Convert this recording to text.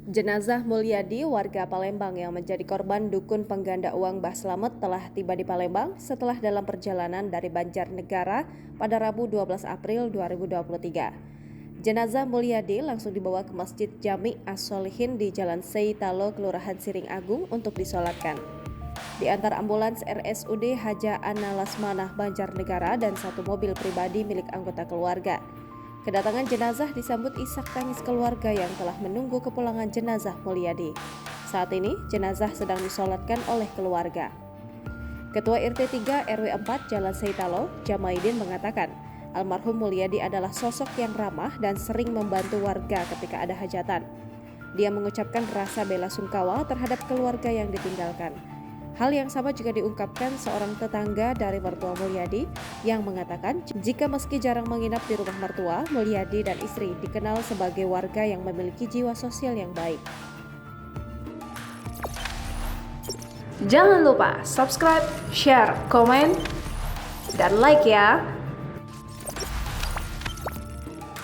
Jenazah Mulyadi, warga Palembang yang menjadi korban dukun pengganda uang Mbah Slamet telah tiba di Palembang setelah dalam perjalanan dari Banjarnegara pada Rabu 12 April 2023. Jenazah Mulyadi langsung dibawa ke Masjid Jami As-Solihin di Jalan Seitalo, Kelurahan Siring Agung untuk disolatkan. Di antara ambulans RSUD Haja Ana Lasmanah Banjarnegara dan satu mobil pribadi milik anggota keluarga. Kedatangan jenazah disambut isak tangis keluarga yang telah menunggu kepulangan jenazah Mulyadi. Saat ini, jenazah sedang disolatkan oleh keluarga. Ketua RT 3 RW 4 Jalan Seitalo, Jamaidin mengatakan, almarhum Mulyadi adalah sosok yang ramah dan sering membantu warga ketika ada hajatan. Dia mengucapkan rasa bela sungkawa terhadap keluarga yang ditinggalkan. Hal yang sama juga diungkapkan seorang tetangga dari mertua Mulyadi yang mengatakan jika meski jarang menginap di rumah mertua, Mulyadi dan istri dikenal sebagai warga yang memiliki jiwa sosial yang baik. Jangan lupa subscribe, share, komen, dan like ya!